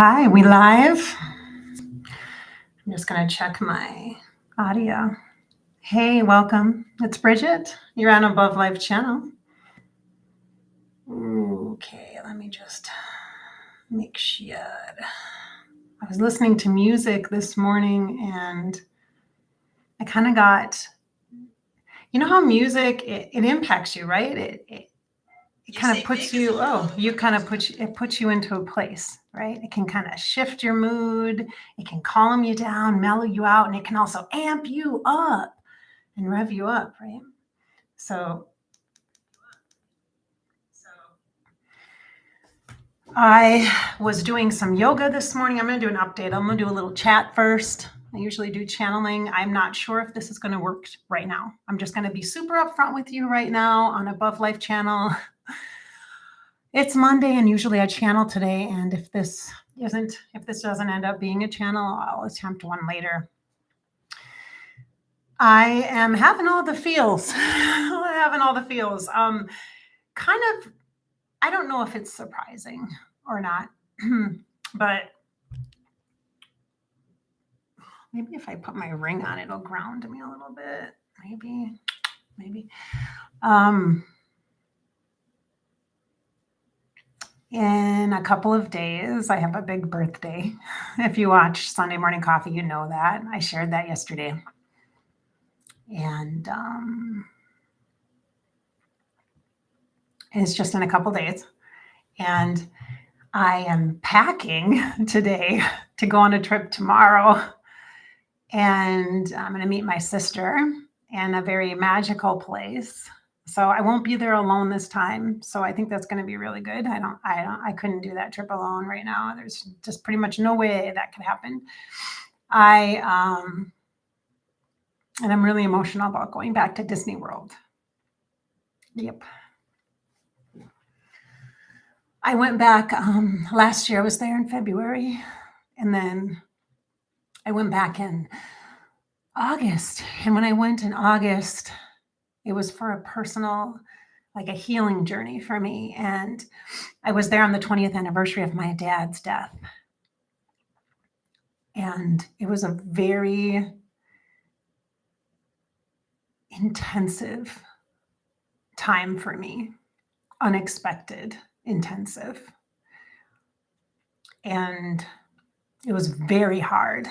Hi, we live? I'm just going to check my audio. Hey, welcome. It's Bridgette. You're on Above Life channel. Okay, let me just make sure. I was listening to music this morning and I kind of got, you know how music, it impacts you, right? It kind of puts you, it puts you into a place, right? It can kind of shift your mood. It can calm you down, mellow you out, and it can also amp you up and rev you up, right? So I was doing some yoga this morning. I'm going to do an update. I'm going to do a little chat first. I usually do channeling. I'm not sure if this is going to work right now. I'm just going to be super upfront with you right now on Above Life channel. It's Monday and usually I channel today. And if this doesn't end up being a channel, I'll attempt one later. I am having all the feels. Kind of, I don't know if it's surprising or not, but maybe if I put my ring on, it'll ground me a little bit. Maybe. In a couple of days, I have a big birthday. If you watch Sunday Morning Coffee, you know that. I shared that yesterday. And it's just in a couple days. And I am packing today to go on a trip tomorrow. And I'm going to meet my sister in a very magical place. So I won't be there alone this time. So I think that's going to be really good. I couldn't do that trip alone right now. There's just pretty much no way that could happen. And I'm really emotional about going back to Disney World. Yep. I went back last year. I was there in February. And then I went back in August. And when I went in August, it was for a personal, like a healing journey for me. And I was there on the 20th anniversary of my dad's death. And it was a very intensive time for me, unexpected, intensive. And it was very hard.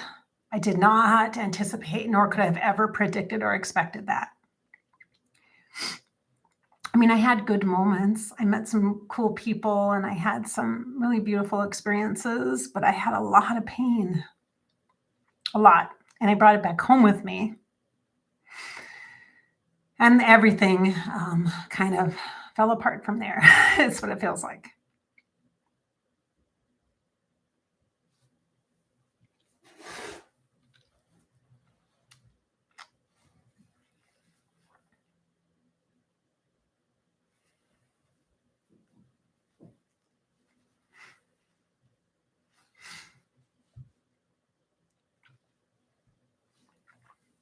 I did not anticipate, nor could I have ever predicted or expected that. I mean, I had good moments. I met some cool people and I had some really beautiful experiences, but I had a lot of pain, a lot. And I brought it back home with me. And everything kind of fell apart from there. It's what it feels like.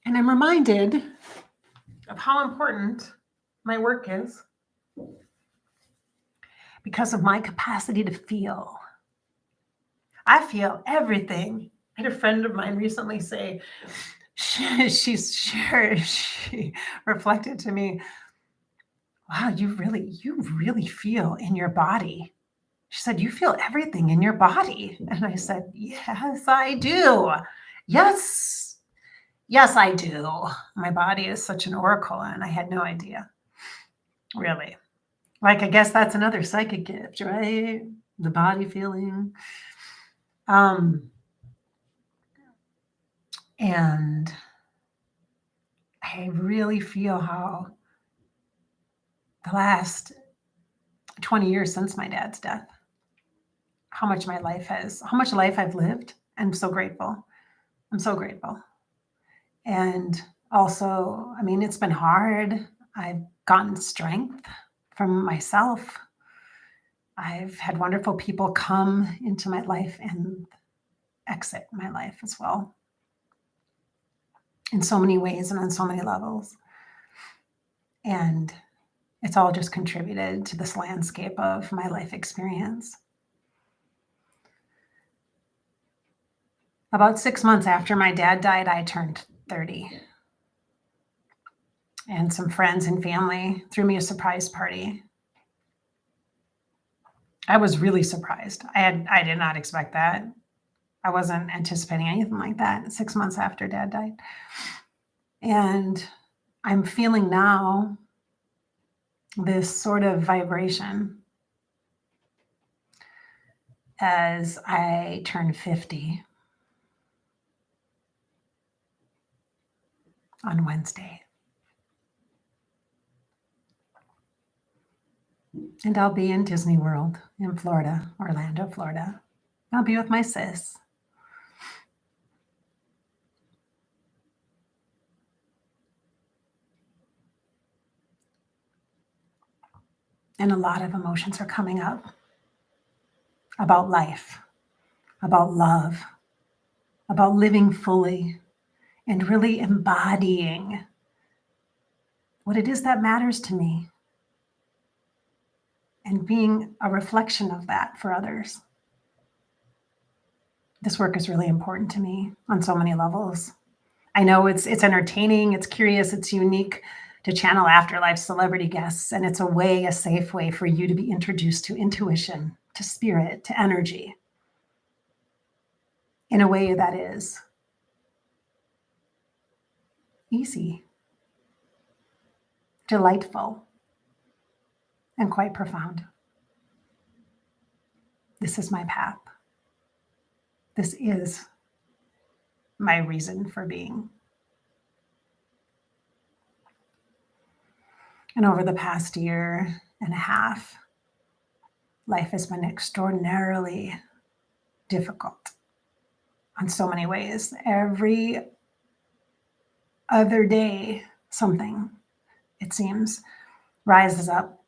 And I'm reminded of how important my work is because of my capacity to feel. I feel everything. I had a friend of mine recently say, she reflected to me, wow, you really feel in your body. She said, you feel everything in your body. And I said, yes, I do. Yes, I do. My body is such an oracle, and I had no idea. Really. Like, I guess that's another psychic gift, right? The body feeling. And I really feel how the last 20 years since my dad's death, how much life I've lived. I'm so grateful. And also, I mean, it's been hard. I've gotten strength from myself. I've had wonderful people come into my life and exit my life as well, in so many ways and on so many levels. And it's all just contributed to this landscape of my life experience. About 6 months after my dad died, I turned 30. And some friends and family threw me a surprise party. I was really surprised. I did not expect that. I wasn't anticipating anything like that 6 months after dad died. And I'm feeling now this sort of vibration as I turn 50 on Wednesday. And I'll be in Disney World in Florida, Orlando, Florida. I'll be with my sis. And a lot of emotions are coming up about life, about love, about living fully, and really embodying what it is that matters to me and being a reflection of that for others. This work is really important to me on so many levels. I know it's entertaining, it's curious, it's unique to channel afterlife celebrity guests, and it's a safe way for you to be introduced to intuition, to spirit, to energy in a way that is easy, delightful, and quite profound. This is my path. This is my reason for being. And over the past year and a half, life has been extraordinarily difficult on so many ways. Every other day, something, it seems, rises up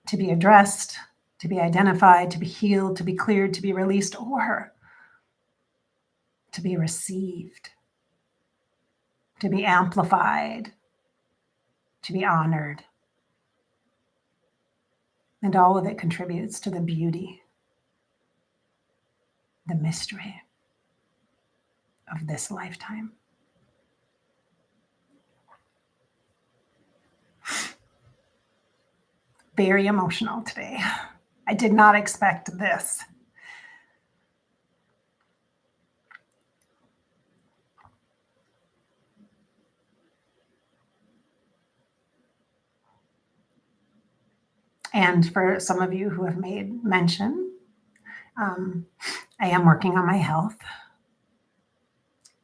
to be addressed, to be identified, to be healed, to be cleared, to be released, or to be received, to be amplified, to be honored. And all of it contributes to the beauty, the mystery of this lifetime. Very emotional today. I did not expect this. And for some of you who have made mention, I am working on my health.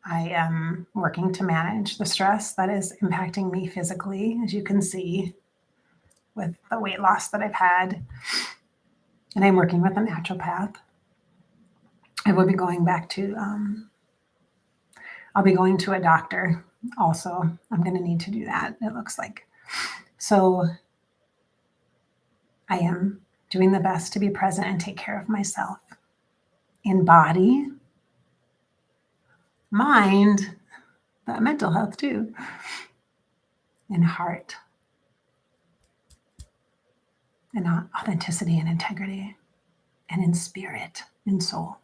I am working to manage the stress that is impacting me physically, as you can see with the weight loss that I've had. And I'm working with a naturopath. I will be going back to, I'll be going to a doctor also. I'm going to need to do that, it looks like. So I am doing the best to be present and take care of myself in body, mind, but mental health too, in heart, in authenticity and integrity, and in spirit, in soul.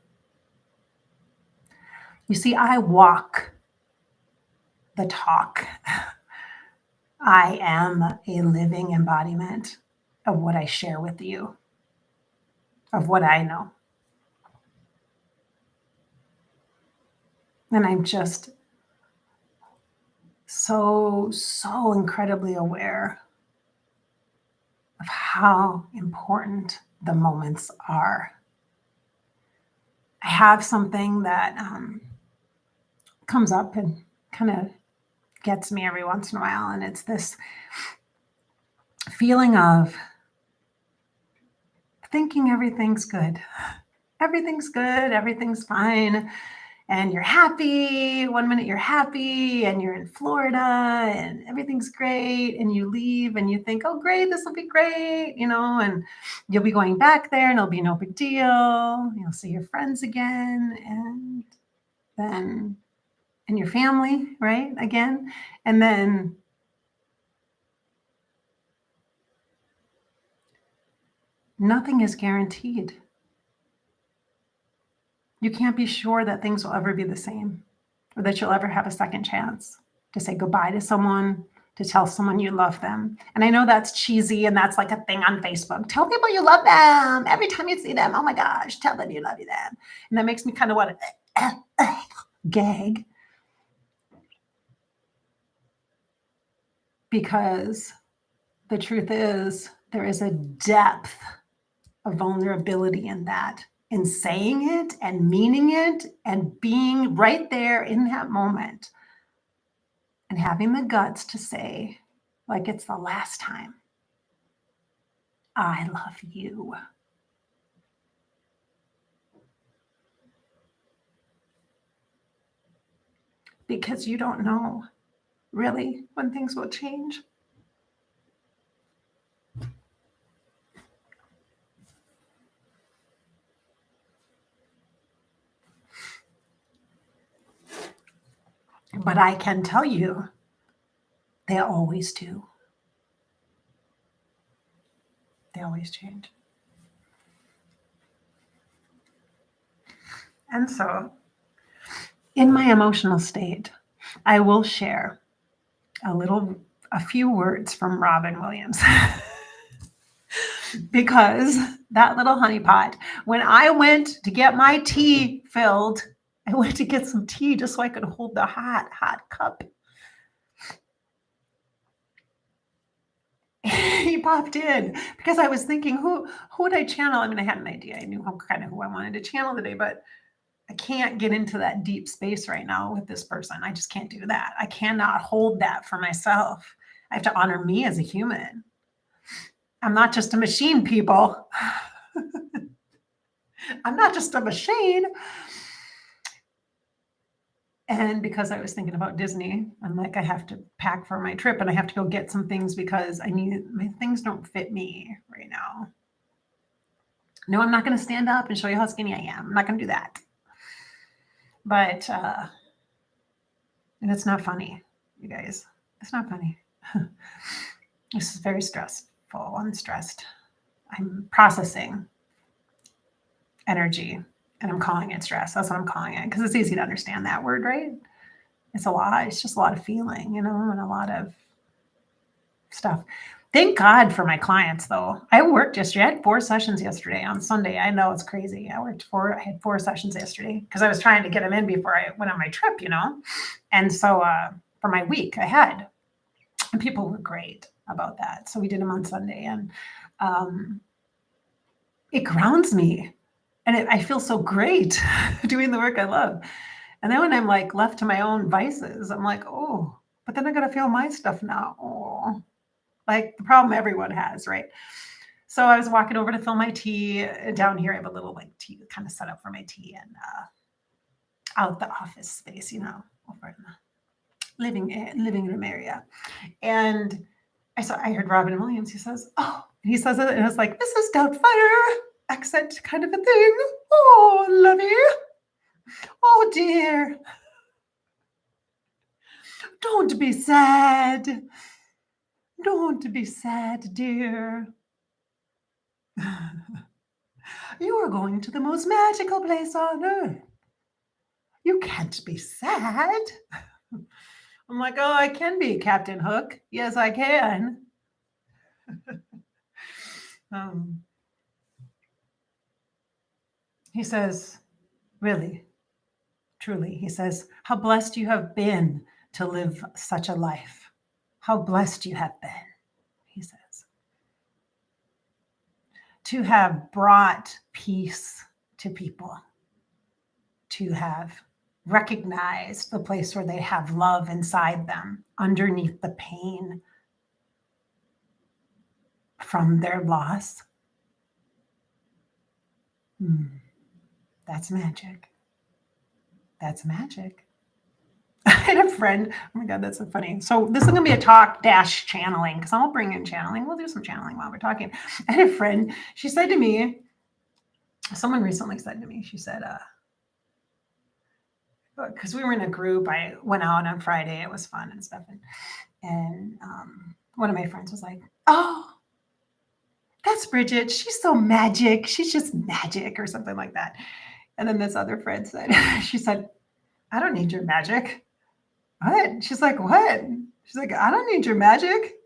You see, I walk the talk. I am a living embodiment of what I share with you, of what I know. And I'm just so incredibly aware of how important the moments are. I have something that comes up and kind of gets me every once in a while, and it's this feeling of thinking everything's good. Everything's good, everything's fine. And you're happy. 1 minute you're happy and you're in Florida and everything's great. And you leave and you think, oh, great, this will be great, and you'll be going back there and it'll be no big deal. You'll see your friends again and your family, right? Again. And then nothing is guaranteed. You can't be sure that things will ever be the same or that you'll ever have a second chance to say goodbye to someone, to tell someone you love them. And I know that's cheesy and that's like a thing on Facebook. Tell people you love them every time you see them. Oh my gosh, tell them you love them. And that makes me kind of want to gag. Because the truth is, there is a depth of vulnerability in that, in saying it and meaning it and being right there in that moment and having the guts to say, like it's the last time, I love you. Because you don't know really when things will change. But I can tell you, they always do. They always change. And so, in my emotional state, I will share a few words from Robin Williams. Because that little honeypot, when I went to get my tea filled, I went to get some tea just so I could hold the hot cup. He popped in because I was thinking, who would I channel? I mean, I had an idea. I knew kind of who I wanted to channel today, but I can't get into that deep space right now with this person. I just can't do that. I cannot hold that for myself. I have to honor me as a human. I'm not just a machine, people. I'm not just a machine. And because I was thinking about Disney, I'm like, I have to pack for my trip and I have to go get some things because my things don't fit me right now. No, I'm not going to stand up and show you how skinny I am. I'm not going to do that. But, and it's not funny, you guys. It's not funny. This is very stressful. I'm stressed. I'm processing energy and I'm calling it stress. That's what I'm calling it because it's easy to understand that word, right? It's a lot. It's just a lot of feeling, and a lot of stuff. Thank God for my clients, though. I worked yesterday. I had 4 sessions yesterday on Sunday. I know it's crazy. I had 4 sessions yesterday because I was trying to get them in before I went on my trip, And so for my week ahead, and people were great about that. So we did them on Sunday, and it grounds me. And I feel so great doing the work I love. And then when I'm like left to my own vices, I'm like, oh, but then I got to feel my stuff now. Oh, like the problem everyone has, right? So I was walking over to fill my tea down here. I have a little like tea kind of set up for my tea and out the office space, over in the living room area. And I heard Robin Williams. He says it, and I was like, Mrs. Doubtfire, accent kind of a thing. Oh, lovey. Oh, dear. Don't be sad. Don't be sad, dear. You are going to the most magical place on earth. You can't be sad. I'm like, oh, I can be, Captain Hook. Yes, I can. He says, really, truly, he says, how blessed you have been to live such a life. How blessed you have been, he says. To have brought peace to people. To have recognized the place where they have love inside them, underneath the pain from their loss. That's magic. That's magic. I had a friend. Oh my God, that's so funny. So this is going to be a talk-channeling because I'll bring in channeling. We'll do some channeling while we're talking. I had a friend. She said to me, someone recently said to me, she said, because we were in a group, I went out on Friday. It was fun and stuff. And one of my friends was like, oh, that's Bridgette. She's so magic. She's just magic or something like that. And then this other friend said, she said, I don't need your magic. What? She's like, what? She's like, I don't need your magic.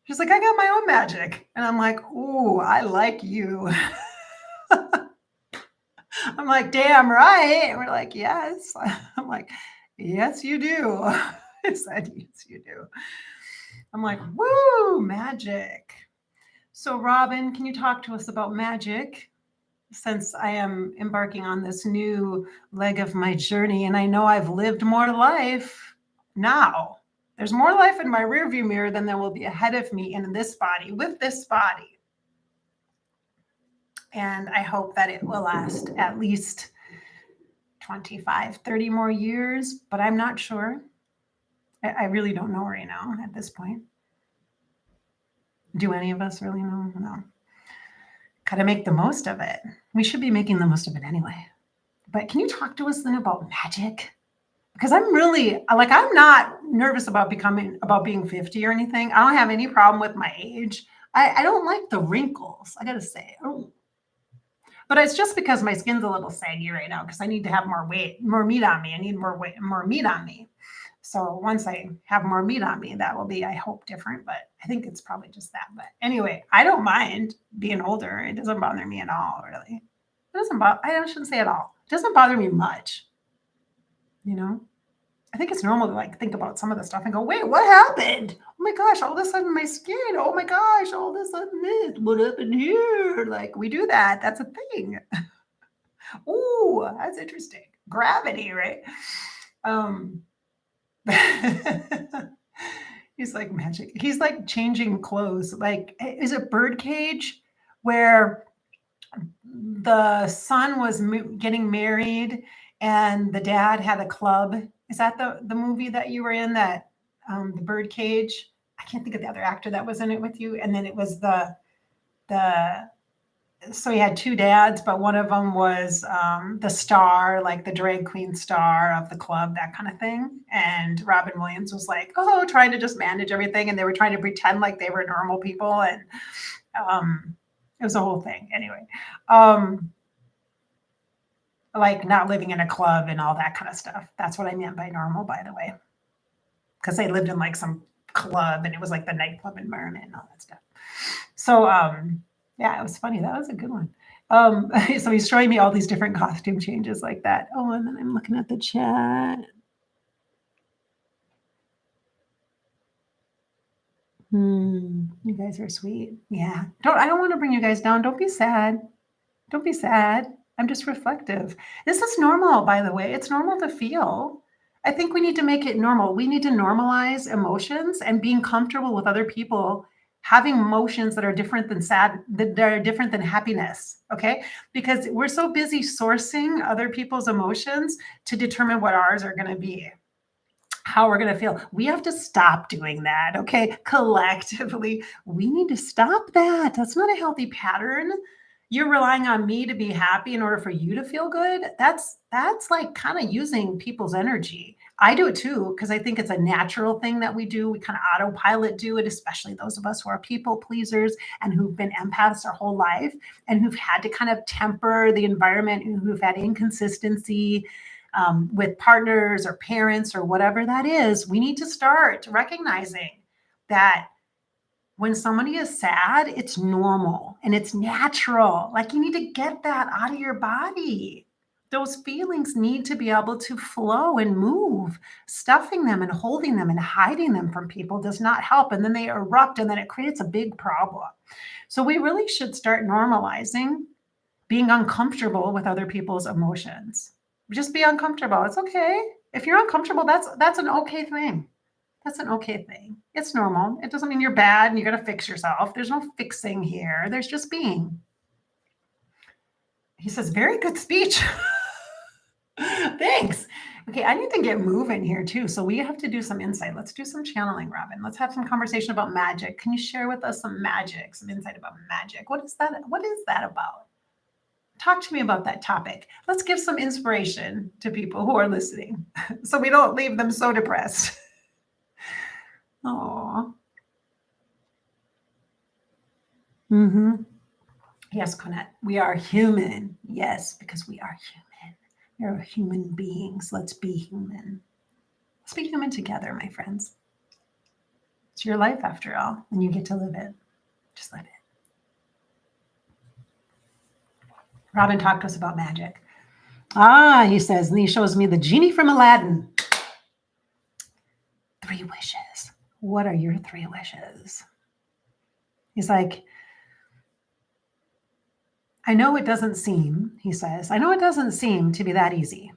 She's like, I got my own magic. And I'm like, ooh, I like you. I'm like, damn right. And we're like, yes. I'm like, yes, you do. I said, yes, you do. I'm like, woo, magic. So Robin, can you talk to us about magic? Since I am embarking on this new leg of my journey, and I know I've lived more life now. There's more life in my rearview mirror than there will be ahead of me in this body, with this body. And I hope that it will last at least 25, 30 more years, but I'm not sure. I really don't know right now at this point. Do any of us really know? No. Got to make the most of it. We should be making the most of it anyway. But can you talk to us then about magic? Because I'm really, like, I'm not nervous about being 50 or anything. I don't have any problem with my age. I don't like the wrinkles, I got to say. But it's just because my skin's a little saggy right now because I need to have more meat on me. I need more meat on me. So once I have more meat on me, that will be, I hope, different. But I think it's probably just that. But anyway, I don't mind being older. It doesn't bother me at all, really. It doesn't bother, I shouldn't say at all. It doesn't bother me much. You know, I think it's normal to like think about some of the stuff and go, wait, what happened? Oh my gosh, all of a sudden my skin. Oh my gosh, all of a sudden this. What happened here? Like we do that. That's a thing. Ooh, that's interesting. Gravity, right? He's like magic. He's like changing clothes. Like, is it Birdcage where the son was getting married and the dad had a club? Is that the movie that you were in, that the Birdcage? I can't think of the other actor that was in it with you. And then it was the so he had two dads, but one of them was the star, like the drag queen star of the club, that kind of thing. And Robin Williams was like, oh, trying to just manage everything. And they were trying to pretend like they were normal people. And it was a whole thing. Anyway, like not living in a club and all that kind of stuff. That's what I meant by normal, by the way. Because they lived in like some club and it was like the nightclub environment and all that stuff. So, yeah, it was funny. That was a good one. So he's showing me all these different costume changes like that. Oh, and then I'm looking at the chat. You guys are sweet. Yeah. I don't want to bring you guys down. Don't be sad. Don't be sad. I'm just reflective. This is normal, by the way. It's normal to feel. I think we need to make it normal. We need to normalize emotions and being comfortable with other people having emotions that are different than sad, that are different than happiness, okay? Because we're so busy sourcing other people's emotions to determine what ours are going to be, how we're going to feel. We have to stop doing that, okay? Collectively, we need to stop that. That's not a healthy pattern. You're relying on me to be happy in order for you to feel good. That's like kind of using people's energy. I do it too, because I think it's a natural thing that we do. We kind of autopilot do it, especially those of us who are people pleasers and who've been empaths our whole life and who've had to kind of temper the environment and who've had inconsistency with partners or parents or whatever that is. We need to start recognizing that when somebody is sad, it's normal and it's natural. Like you need to get that out of your body. Those feelings need to be able to flow and move. Stuffing them and holding them and hiding them from people does not help. And then they erupt and then it creates a big problem. So we really should start normalizing being uncomfortable with other people's emotions. Just be uncomfortable. It's okay. If you're uncomfortable, that's an okay thing. That's an okay thing. It's normal. It doesn't mean you're bad and you're going to fix yourself. There's no fixing here. There's just being. He says, very good speech. Thanks. Okay, I need to get moving here too. So we have to do some insight. Let's do some channeling, Robin. Let's have some conversation about magic. Can you share with us some magic, some insight about magic? What is that? What is that about? Talk to me about that topic. Let's give some inspiration to people who are listening so we don't leave them so depressed. Oh. Yes, Conette, we are human. Yes, because we are human. We're human beings. Let's be human. Let's be human together, my friends. It's your life after all, and you get to live it. Just live it. Robin talked to us about magic. He says, and he shows me the genie from Aladdin. 3 wishes. What are your 3 wishes? He's like, I know it doesn't seem, he says, I know it doesn't seem to be that easy.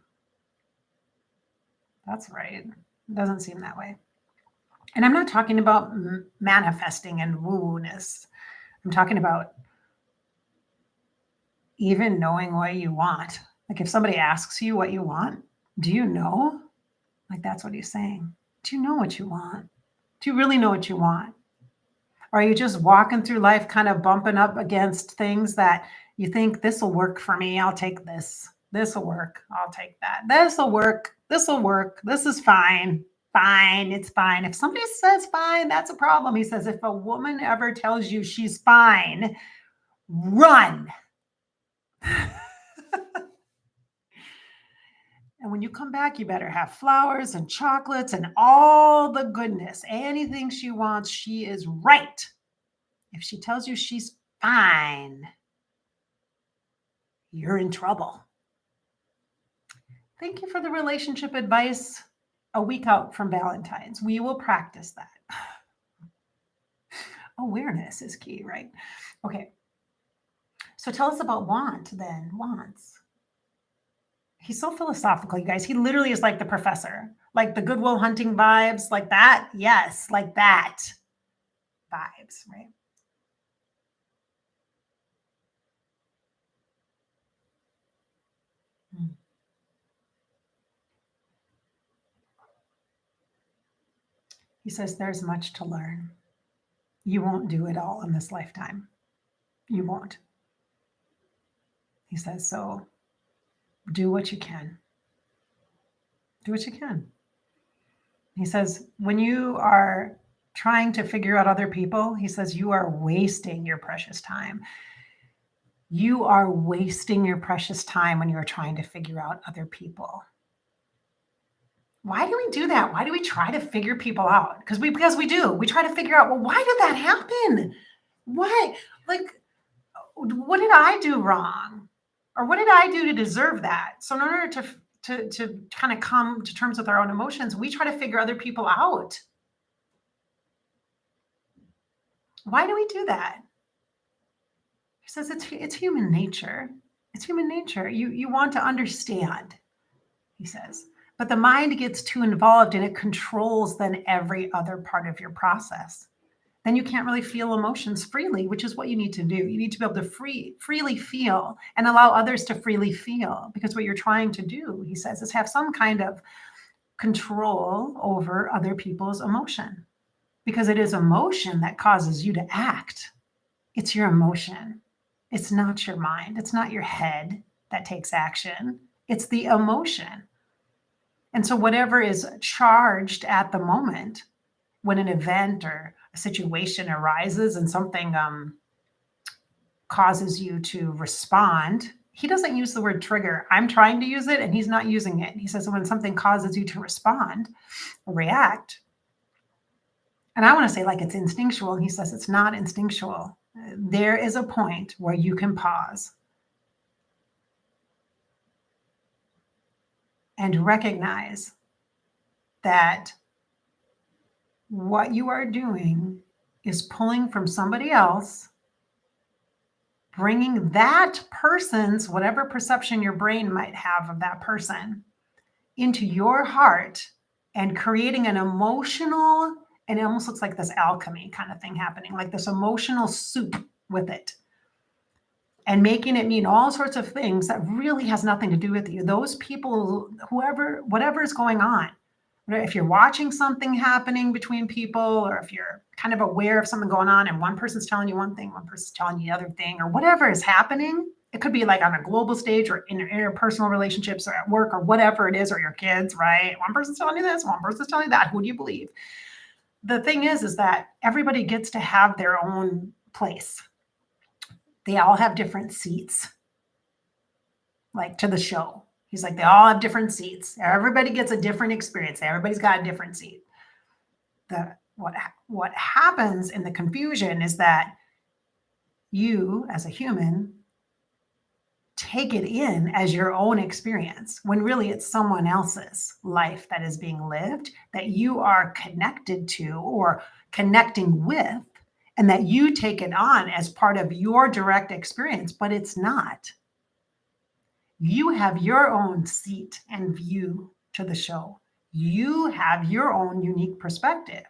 That's right. It doesn't seem that way. And I'm not talking about manifesting and woo-woo-ness. I'm talking about even knowing what you want. Like if somebody asks you what you want, do you know? Like that's what he's saying. Do you know what you want? Do you really know what you want? Or are you just walking through life kind of bumping up against things that you think this will work for me? I'll take this. This will work. I'll take that. This will work. This will work. This is fine. Fine. It's fine. If somebody says fine, that's a problem. He says, if a woman ever tells you she's fine, run. And when you come back, you better have flowers and chocolates and all the goodness. Anything she wants, she is right. If she tells you she's fine, you're in trouble. Thank you for the relationship advice a week out from Valentine's. We will practice that. Awareness is key, right? Okay. So tell us about want then. Wants. He's so philosophical, you guys. He literally is like the professor, like the Good Will Hunting vibes, like that. Yes, like that vibes, right? He says there's much to learn. You won't do it all in this lifetime. You won't. He says, so do what you can. Do what you can. He says, when you are trying to figure out other people, he says, you are wasting your precious time. You are wasting your precious time when you are trying to figure out other people. Why do we do that? Why do we try to figure people out? Because we do. We try to figure out, well, why did that happen? Why? Like, what did I do wrong? Or what did I do to deserve that? So in order to kind of come to terms with our own emotions, we try to figure other people out. Why do we do that? He says it's human nature. It's human nature. You want to understand, he says. But the mind gets too involved and it controls then every other part of your process. Then you can't really feel emotions freely, which is what you need to do. You need to be able to freely feel and allow others to freely feel, because what you're trying to do, he says, is have some kind of control over other people's emotion, because it is emotion that causes you to act. It's your emotion. It's not your mind. It's not your head that takes action. It's the emotion. And so whatever is charged at the moment, when an event or a situation arises and something causes you to respond, he doesn't use the word trigger. I'm trying to use it and he's not using it. He says when something causes you to respond or react, and I want to say like it's instinctual, he says it's not instinctual. There is a point where you can pause and recognize that what you are doing is pulling from somebody else, bringing that person's, whatever perception your brain might have of that person, into your heart and creating an emotional, and it almost looks like this alchemy kind of thing happening, like this emotional soup with it, and making it mean all sorts of things that really has nothing to do with you. Those people, whoever, whatever is going on, if you're watching something happening between people, or if you're kind of aware of something going on and one person's telling you one thing, one person's telling you the other thing, or whatever is happening, it could be like on a global stage or in your interpersonal relationships or at work or whatever it is, or your kids, right? One person's telling you this, one person's telling you that. Who do you believe? The thing is that everybody gets to have their own place. They all have different seats. like to the show. He's like, they all have different seats. Everybody gets a different experience. Everybody's got a different seat. What happens in the confusion is that you, as a human, take it in as your own experience when really it's someone else's life that is being lived, that you are connected to or connecting with, and that you take it on as part of your direct experience, but it's not. You have your own seat and view to the show. You have your own unique perspective,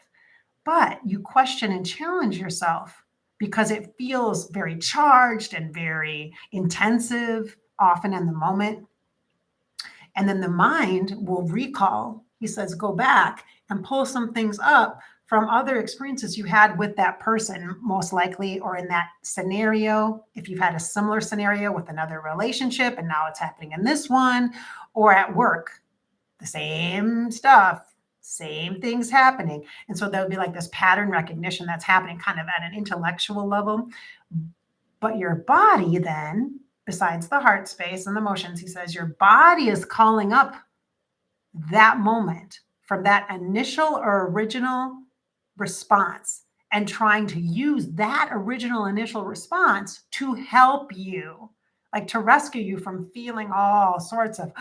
but you question and challenge yourself because it feels very charged and very intensive, often in the moment. And then the mind will recall, he says, go back and pull some things up from other experiences you had with that person, most likely, or in that scenario. If you've had a similar scenario with another relationship and now it's happening in this one, or at work, the same stuff, same things happening. And so there would be like this pattern recognition that's happening kind of at an intellectual level. But your body then, besides the heart space and the emotions, he says, your body is calling up that moment from that initial or original response and trying to use that original initial response to help you, like to rescue you from feeling all sorts of,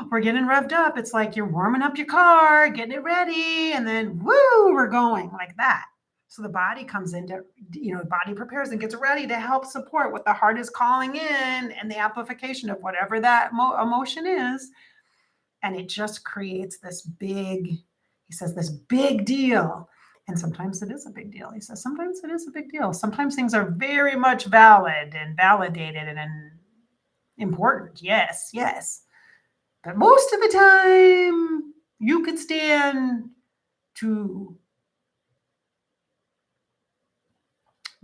we're getting revved up. It's like you're warming up your car, getting it ready, and then woo, we're going like that. So the body comes into, the body prepares and gets ready to help support what the heart is calling in and the amplification of whatever that emotion is. And it just creates this big, he says, this big deal. And sometimes it is a big deal. He says, sometimes it is a big deal. Sometimes things are very much valid and validated and important. Yes, yes. But most of the time, you could stand to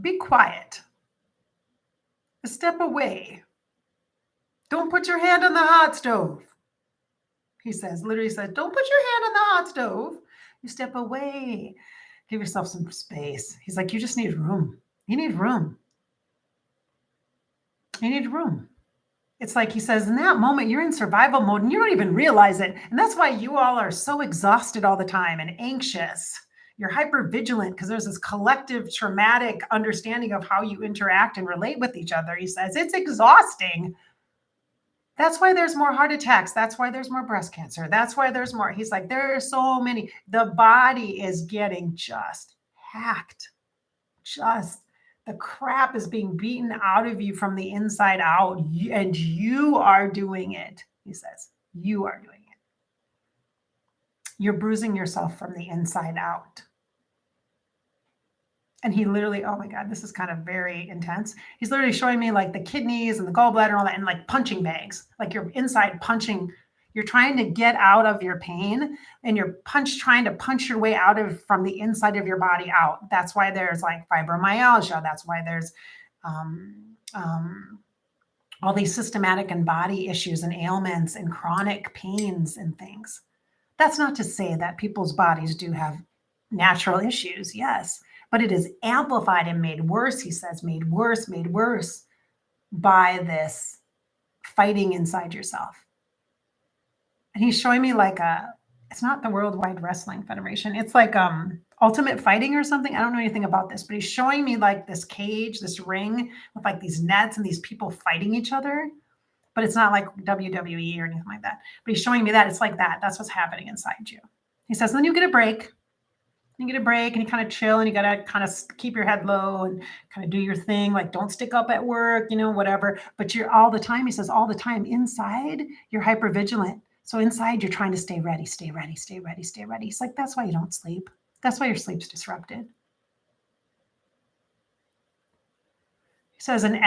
be quiet. Step away. Don't put your hand on the hot stove. He says, literally says, don't put your hand on the hot stove. You step away. Give yourself some space. He's like, you just need room. You need room. You need room. It's like he says, in that moment, you're in survival mode and you don't even realize it. And that's why you all are so exhausted all the time and anxious. You're hyper vigilant because there's this collective traumatic understanding of how you interact and relate with each other. He says, it's exhausting. That's why there's more heart attacks. That's why there's more breast cancer. That's why there's more. He's like, there are so many. The body is getting just hacked. Just the crap is being beaten out of you from the inside out. And you are doing it. He says, you are doing it. You're bruising yourself from the inside out. And he literally, oh my God, this is kind of very intense. He's literally showing me like the kidneys and the gallbladder and all that, and like punching bags, like you're inside punching. You're trying to get out of your pain and you're trying to punch your way out of from the inside of your body out. That's why there's like fibromyalgia. That's why there's all these systematic and body issues and ailments and chronic pains and things. That's not to say that people's bodies do have natural issues. Yes. But it is amplified and made worse, he says, made worse by this fighting inside yourself. And he's showing me like it's not the Worldwide Wrestling Federation. It's like Ultimate Fighting or something. I don't know anything about this, but he's showing me like this cage, this ring with like these nets and these people fighting each other. But it's not like WWE or anything like that. But he's showing me that it's like that. That's what's happening inside you. He says, then you get a break. You get a break and you kind of chill and you got to kind of keep your head low and kind of do your thing. Like don't stick up at work, whatever. But you're all the time, he says, all the time inside, you're hyper vigilant. So inside you're trying to stay ready, stay ready, stay ready, stay ready. He's like, that's why you don't sleep. That's why your sleep's disrupted. He says, and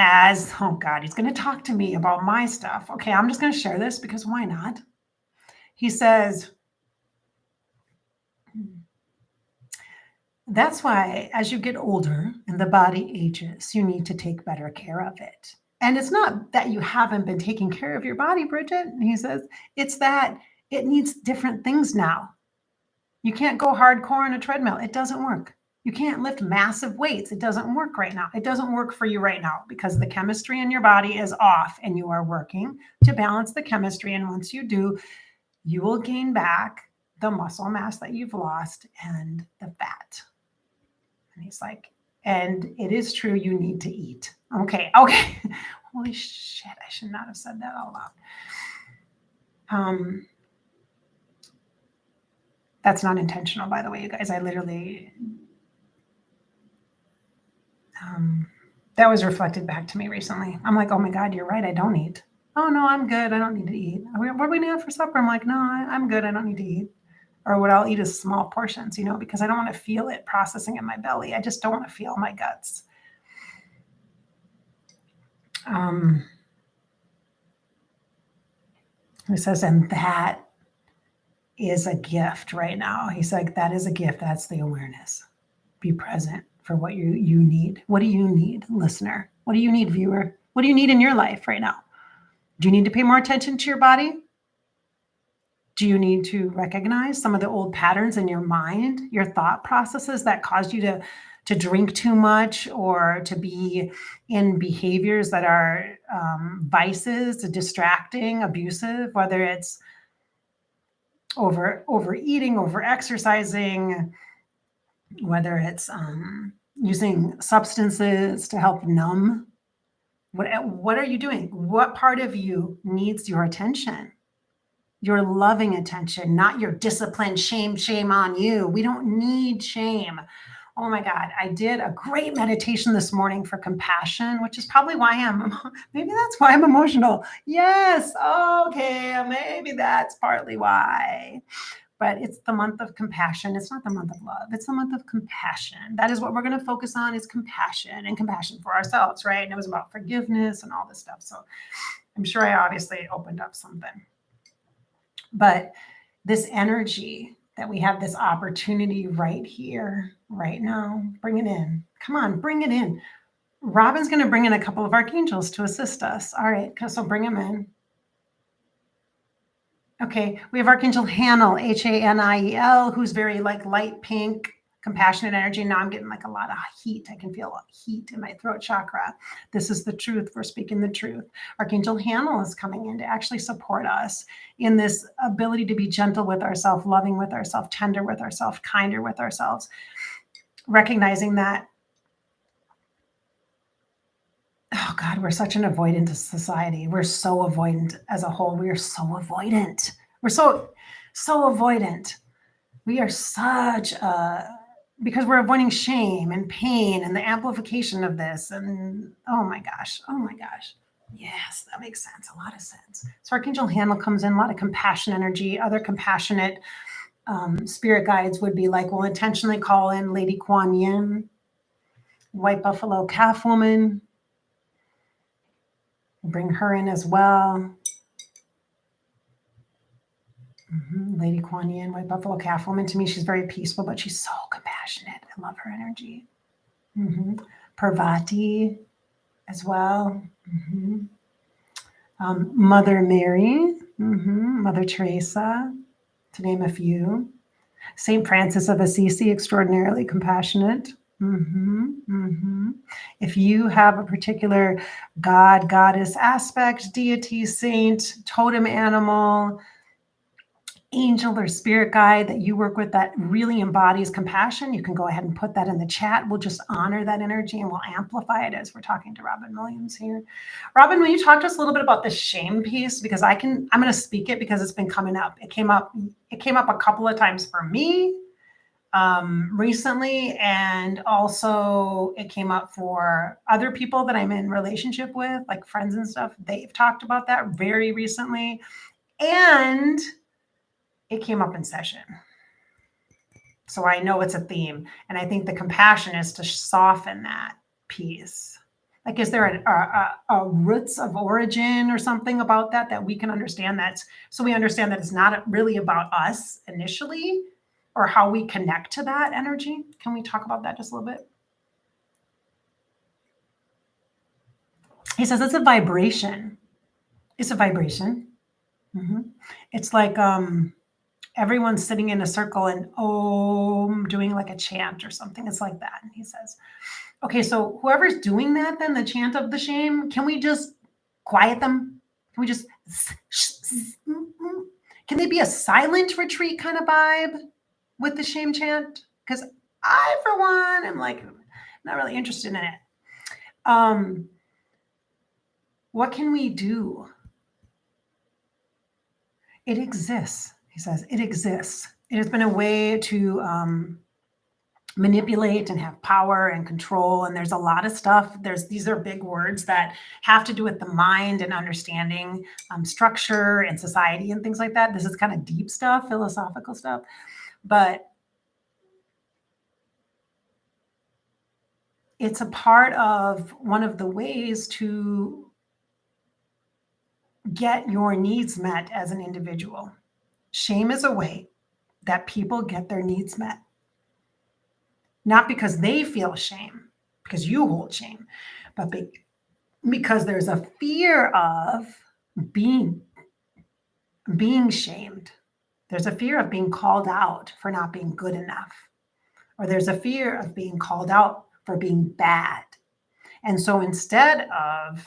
oh God, he's going to talk to me about my stuff. Okay, I'm just going to share this because why not? He says, that's why as you get older and the body ages, you need to take better care of it. And it's not that you haven't been taking care of your body, Bridgette. He says, it's that it needs different things now. You can't go hardcore on a treadmill. It doesn't work. You can't lift massive weights. It doesn't work right now. It doesn't work for you right now because the chemistry in your body is off, and you are working to balance the chemistry. And once you do, you will gain back the muscle mass that you've lost and the fat. And he's like, and it is true, you need to eat. Okay. Holy shit, I should not have said that out loud. That's not intentional, by the way, you guys. I literally, that was reflected back to me recently. I'm like, oh my God, you're right, I don't eat. Oh no, I'm good, I don't need to eat. What are we gonna have for supper? I'm like, no, I'm good, I don't need to eat. Or what I'll eat is small portions, because I don't want to feel it processing in my belly. I just don't want to feel my guts. He says, and that is a gift right now. He's like, that is a gift. That's the awareness. Be present for what you need. What do you need, listener? What do you need, viewer? What do you need in your life right now? Do you need to pay more attention to your body? Do you need to recognize some of the old patterns in your mind, your thought processes that caused you to drink too much or to be in behaviors that are vices, distracting, abusive, whether it's overeating, over exercising, whether it's using substances to help numb? What are you doing? What part of you needs your attention? Your loving attention, not your discipline, shame on you. We don't need shame. Oh my God, I did a great meditation this morning for compassion, which is probably why maybe that's why I'm emotional. Yes, okay, maybe that's partly why. But it's the month of compassion. It's not the month of love. It's the month of compassion. That is what we're going to focus on, is compassion, and compassion for ourselves, right? And it was about forgiveness and all this stuff. So I'm sure I obviously opened up something. But this energy that we have, this opportunity right here, right now, bring it in. Come on, bring it in. Robin's going to bring in a couple of archangels to assist us. All right, so bring them in. Okay, we have Archangel Haniel, Haniel, who's very light pink, compassionate energy. Now I'm getting a lot of heat. I can feel heat in my throat chakra. This is the truth. We're speaking the truth. Archangel Haniel is coming in to actually support us in this ability to be gentle with ourselves, loving with ourselves, tender with ourselves, kinder with ourselves, recognizing that, oh God, we're such an avoidant society. We're so avoidant as a whole. We are so avoidant. We're so avoidant. We are because we're avoiding shame and pain and the amplification of this. And oh my gosh. Yes, that makes sense. A lot of sense. So Archangel Haniel comes in, a lot of compassion energy. Other compassionate spirit guides would be we'll intentionally call in Lady Kuan Yin, White Buffalo Calf Woman. Bring her in as well. Lady Kuan Yin, White Buffalo Calf Woman. To me, she's very peaceful, but she's so compassionate. I love her energy. Parvati as well. Mother Mary, Mother Teresa, to name a few. Saint Francis of Assisi, extraordinarily compassionate. If you have a particular god, goddess aspect, deity, saint, totem animal, angel or spirit guide that you work with that really embodies compassion, you can go ahead and put that in the chat. We'll just honor that energy and we'll amplify it as we're talking to Robin Williams here. Robin, will you talk to us a little bit about the shame piece? Because I'm going to speak it because it's been coming up. It came up a couple of times for me recently, and also it came up for other people that I'm in relationship with, like friends and stuff. They've talked about that very recently, and it came up in session. So I know it's a theme, and I think the compassion is to soften that piece. Is there a roots of origin or something about that we can understand, so we understand that it's not really about us initially, or how we connect to that energy? Can we talk about that just a little bit? He says it's a vibration. It's a vibration. It's like everyone's sitting in a circle and doing like a chant or something. It's like that. And he says, okay, so whoever's doing that, then the chant of the shame, can we just quiet them? Can we just, can they be a silent retreat kind of vibe with the shame chant? Because I, for one, am like, not really interested in it. What can we do? It exists, he says. It exists. It has been a way to manipulate and have power and control. And there's a lot of stuff. These are big words that have to do with the mind and understanding structure and society and things like that. This is kind of deep stuff, philosophical stuff. But it's a part of one of the ways to get your needs met as an individual. Shame is a way that people get their needs met. Not because they feel shame, because you hold shame, but because there's a fear of being shamed. There's a fear of being called out for not being good enough. Or there's a fear of being called out for being bad. And so instead of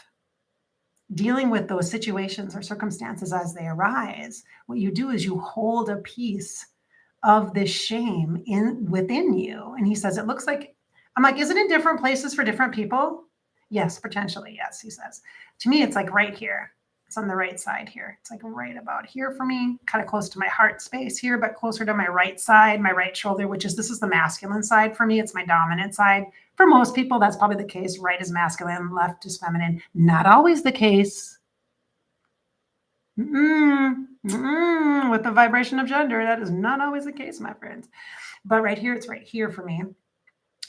dealing with those situations or circumstances as they arise, what you do is you hold a piece of this shame within you. And he says, it looks like, I'm like, is it in different places for different people? Yes, potentially. Yes, he says. To me, it's like right here. It's on the right side here. It's like right about here for me, kind of close to my heart space here, but closer to my right side, my right shoulder, this is the masculine side for me. It's my dominant side. For most people, that's probably the case. Right is masculine, left is feminine. Not always the case. With the vibration of gender, that is not always the case, my friends. But right here, it's right here for me.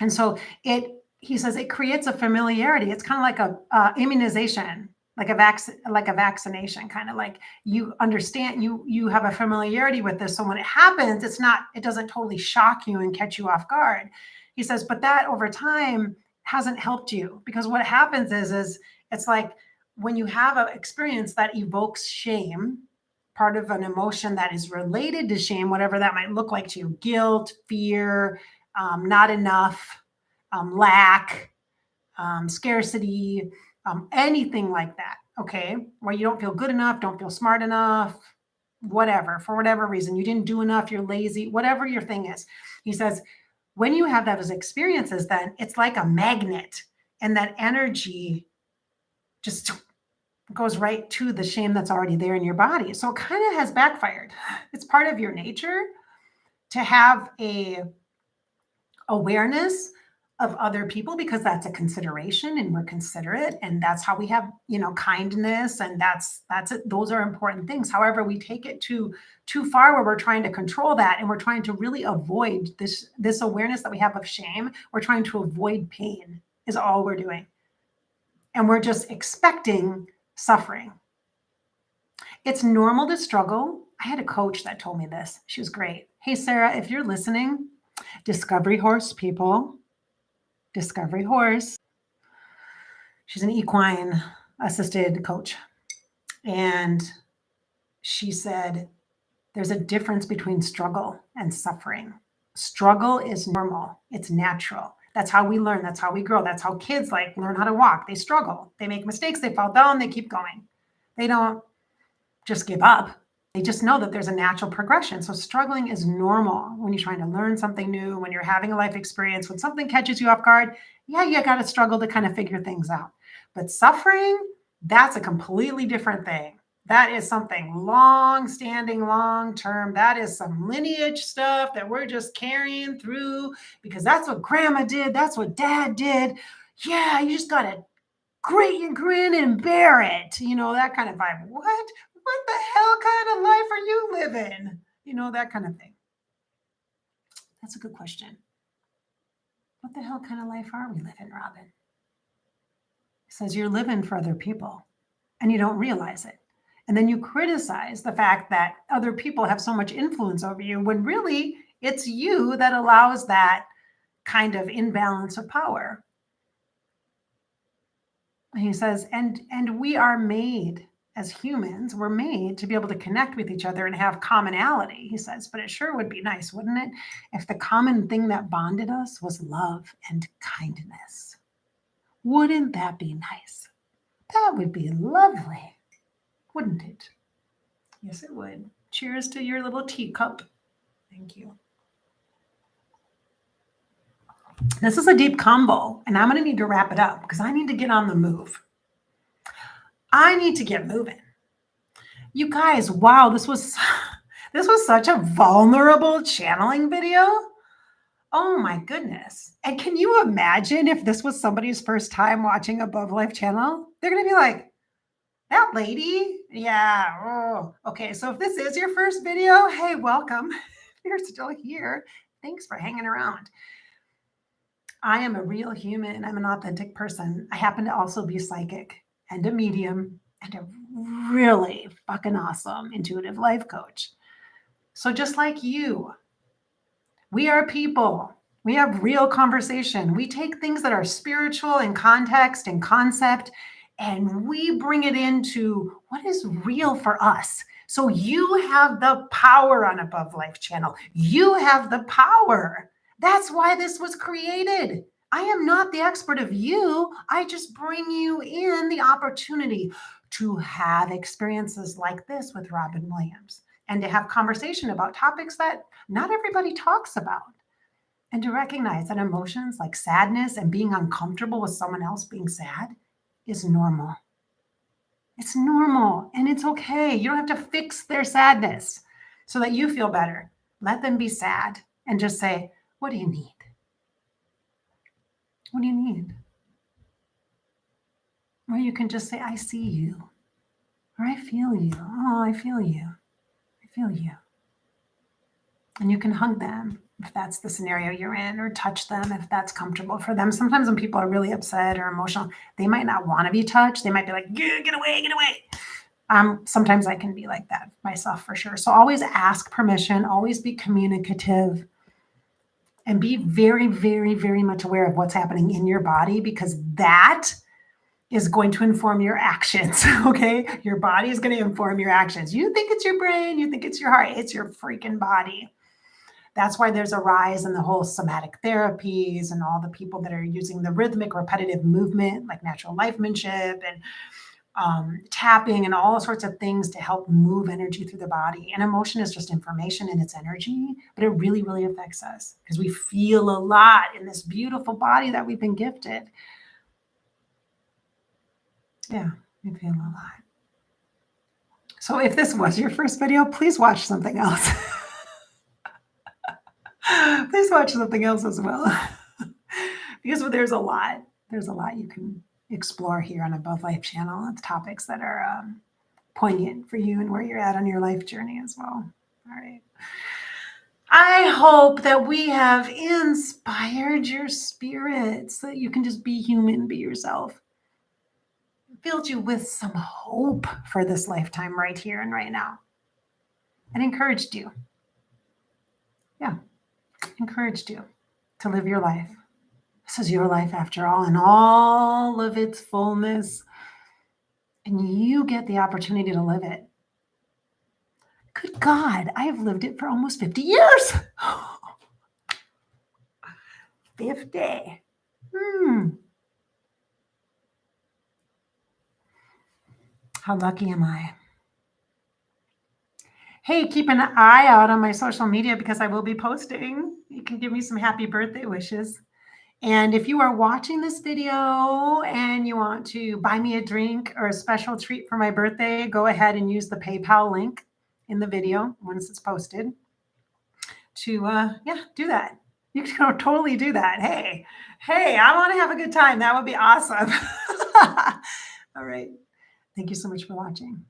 And so he says it creates a familiarity. It's kind of like a immunization, like a vaccination, kind of like you understand, you have a familiarity with this. So when it happens, it doesn't totally shock you and catch you off guard. He says, but that over time hasn't helped you, because what happens is it's like when you have an experience that evokes shame, part of an emotion that is related to shame, whatever that might look like to you, guilt, fear, not enough, lack, scarcity, anything like that, okay? Where you don't feel good enough, don't feel smart enough, whatever, for whatever reason, you didn't do enough, you're lazy, whatever your thing is. He says, when you have those experiences, then it's like a magnet, and that energy just goes right to the shame that's already there in your body. So it kind of has backfired. It's part of your nature to have a awareness of other people, because that's a consideration and we're considerate, and that's how we have, kindness, and that's it. Those are important things. However, we take it too far where we're trying to control that, and we're trying to really avoid this awareness that we have of shame. We're trying to avoid pain is all we're doing. And we're just expecting suffering. It's normal to struggle. I had a coach that told me this. She was great. Hey, Sarah, if you're listening, Discovery Horse people, Discovery Horse. She's an equine assisted coach. And she said, there's a difference between struggle and suffering. Struggle is normal. It's natural. That's how we learn. That's how we grow. That's how kids learn how to walk. They struggle. They make mistakes. They fall down. They keep going. They don't just give up. They just know that there's a natural progression. So struggling is normal when you're trying to learn something new, when you're having a life experience, when something catches you off guard. Yeah, you got to struggle to kind of figure things out. But suffering, that's a completely different thing. That is something long-standing, long-term. That is some lineage stuff that we're just carrying through because that's what grandma did. That's what dad did. Yeah, you just got to grin and bear it. That kind of vibe. What the hell kind of life are you living? That kind of thing. That's a good question. What the hell kind of life are we living, Robin? He says you're living for other people and you don't realize it. And then you criticize the fact that other people have so much influence over you when really it's you that allows that kind of imbalance of power. He says, and we are made as humans, we're made to be able to connect with each other and have commonality, he says. But it sure would be nice, wouldn't it, if the common thing that bonded us was love and kindness? Wouldn't that be nice? That would be lovely, wouldn't it? Yes, it would. Cheers to your little teacup. Thank you. This is a deep combo, and I'm going to need to wrap it up because I need to get on the move. I need to get moving. You guys, wow, this was such a vulnerable channeling video. Oh my goodness. And can you imagine if this was somebody's first time watching Above Life channel? They're going to be like, that lady? Yeah. Oh, okay. So if this is your first video, hey, welcome. You're still here. Thanks for hanging around. I am a real human. I'm an authentic person. I happen to also be psychic and a medium and a really fucking awesome intuitive life coach. So just like you, we are people. We have real conversation. We take things that are spiritual in context and concept, and we bring it into what is real for us. So you have the power on Above Life channel. You have the power. That's why this was created. I am not the expert of you. I just bring you in the opportunity to have experiences like this with Robin Williams and to have conversation about topics that not everybody talks about. And to recognize that emotions like sadness and being uncomfortable with someone else being sad is normal. It's normal and it's okay. You don't have to fix their sadness so that you feel better. Let them be sad and just say, what do you need? What do you need? Or you can just say, I see you. Or I feel you. Oh, I feel you. I feel you. And you can hug them if that's the scenario you're in, or touch them if that's comfortable for them. Sometimes when people are really upset or emotional, they might not want to be touched. They might be like, yeah, get away, get away. Sometimes I can be like that myself for sure. So always ask permission, always be communicative, and be very, very, very much aware of what's happening in your body, because that is going to inform your actions, okay? Your body is going to inform your actions. You think it's your brain, you think it's your heart, it's your freaking body. That's why there's a rise in the whole somatic therapies and all the people that are using the rhythmic, repetitive movement, like natural lifemanship and tapping and all sorts of things to help move energy through the body. And emotion is just information and it's energy, but it really, really affects us because we feel a lot in this beautiful body that we've been gifted. Yeah, we feel a lot. So if this was your first video, please watch something else. Please watch something else as well. Because there's a lot you can explore here on Above Life channel. It's topics that are poignant for you and where you're at on your life journey as well. All right. I hope that we have inspired your spirit so that you can just be human, be yourself. Filled you with some hope for this lifetime right here and right now. And encouraged you. Yeah. Encouraged you to live your life. This is your life after all, in all of its fullness. And you get the opportunity to live it. Good God, I have lived it for almost 50 years. 50. How lucky am I? Hey, keep an eye out on my social media because I will be posting. You can give me some happy birthday wishes. And if you are watching this video and you want to buy me a drink or a special treat for my birthday, go ahead and use the PayPal link in the video once it's posted to, do that. You can totally do that. Hey, I want to have a good time. That would be awesome. All right. Thank you so much for watching.